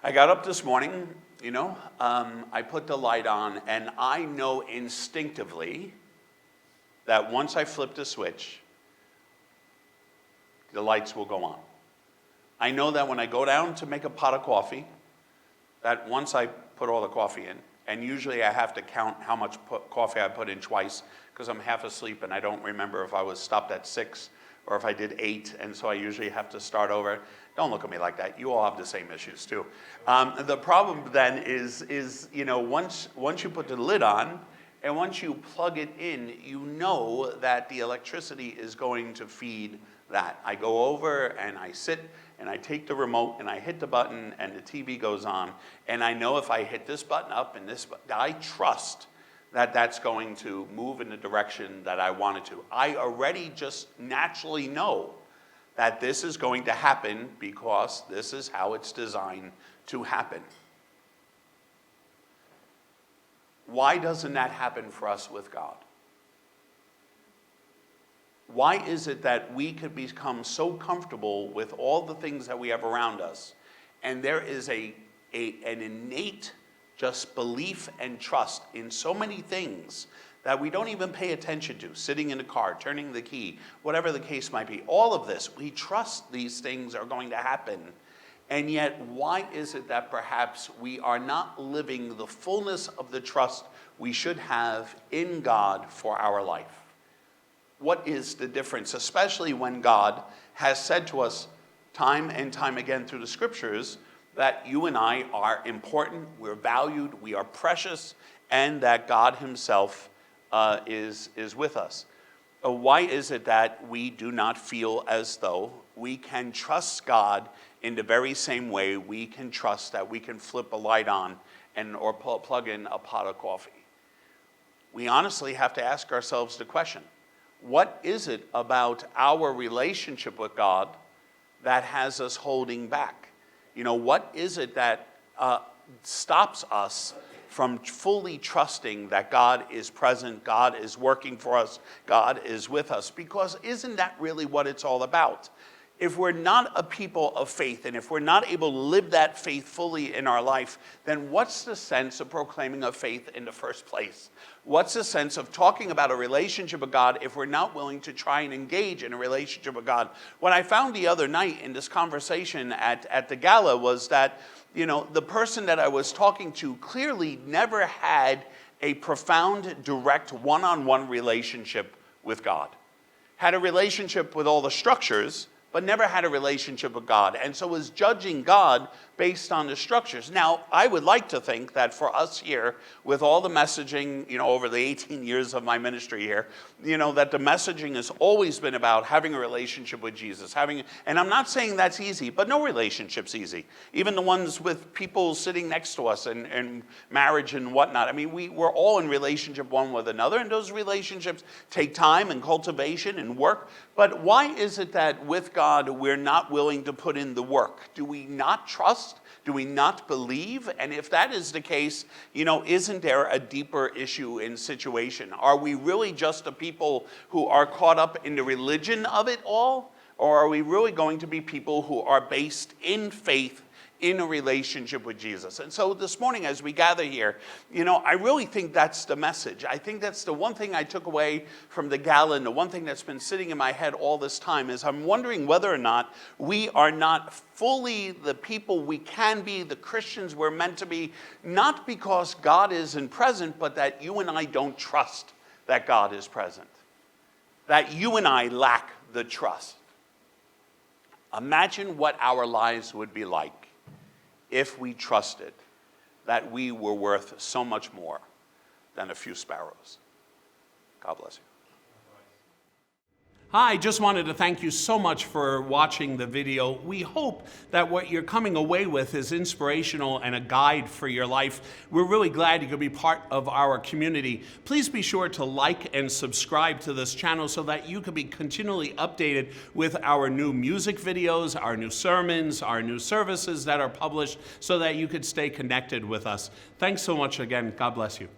I got up this morning, I put the light on, and I know instinctively that once I flip the switch, the lights will go on. I know that when I go down to make a pot of coffee, that once I put all the coffee in, and usually I have to count how much coffee I put in twice, because I'm half asleep and I don't remember if I was stopped at 6 or if I did 8, and so I usually have to start over. Don't look at me like that. You all have the same issues too. The problem then is once you put the lid on, and once you plug it in, you know that the electricity is going to feed that. I go over and I sit and I take the remote and I hit the button and the TV goes on. And I know if I hit this button up and this button, I trust that that's going to move in the direction that I want it to. I already just naturally know that this is going to happen because this is how it's designed to happen. Why doesn't that happen for us with God? Why is it that we could become so comfortable with all the things that we have around us, and there is an innate just belief and trust in so many things that we don't even pay attention to, sitting in a car, turning the key, whatever the case might be. All of this, we trust these things are going to happen. And yet, why is it that perhaps we are not living the fullness of the trust we should have in God for our life? What is the difference, especially when God has said to us time and time again through the scriptures that you and I are important, we're valued, we are precious, and that God himself is with us? Why is it that we do not feel as though we can trust God in the very same way we can trust that we can flip a light on or plug in a pot of coffee? We honestly have to ask ourselves the question, what is it about our relationship with God that has us holding back? What is it that stops us from fully trusting that God is present, God is working for us, God is with us? Because isn't that really what it's all about? If we're not a people of faith, and if we're not able to live that faith fully in our life, then what's the sense of proclaiming a faith in the first place? What's the sense of talking about a relationship with God if we're not willing to try and engage in a relationship with God? What I found the other night in this conversation at the gala was that, the person that I was talking to clearly never had a profound, direct, one-on-one relationship with God. Had a relationship with all the structures, but never had a relationship with God, and so was judging God based on the structures. Now, I would like to think that for us here, with all the messaging, over the 18 years of my ministry here, that the messaging has always been about having a relationship with Jesus. And I'm not saying that's easy, but no relationship's easy. Even the ones with people sitting next to us and marriage and whatnot. I mean, we're all in relationship one with another, and those relationships take time and cultivation and work. But why is it that with God, we're not willing to put in the work? Do we not trust? Do we not believe? And if that is the case, isn't there a deeper issue in situation? Are we really just a people who are caught up in the religion of it all? Or are we really going to be people who are based in faith, in a relationship with Jesus? And so this morning as we gather here, I really think that's the message. I think that's the one thing I took away from the gala, and the one thing that's been sitting in my head all this time is I'm wondering whether or not we are not fully the people we can be, the Christians we're meant to be, not because God isn't present, but that you and I don't trust that God is present. That you and I lack the trust. Imagine what our lives would be like if we trusted that we were worth so much more than a few sparrows. God bless you. Hi, just wanted to thank you so much for watching the video. We hope that what you're coming away with is inspirational and a guide for your life. We're really glad you could be part of our community. Please be sure to like and subscribe to this channel so that you can be continually updated with our new music videos, our new sermons, our new services that are published, so that you could stay connected with us. Thanks so much again. God bless you.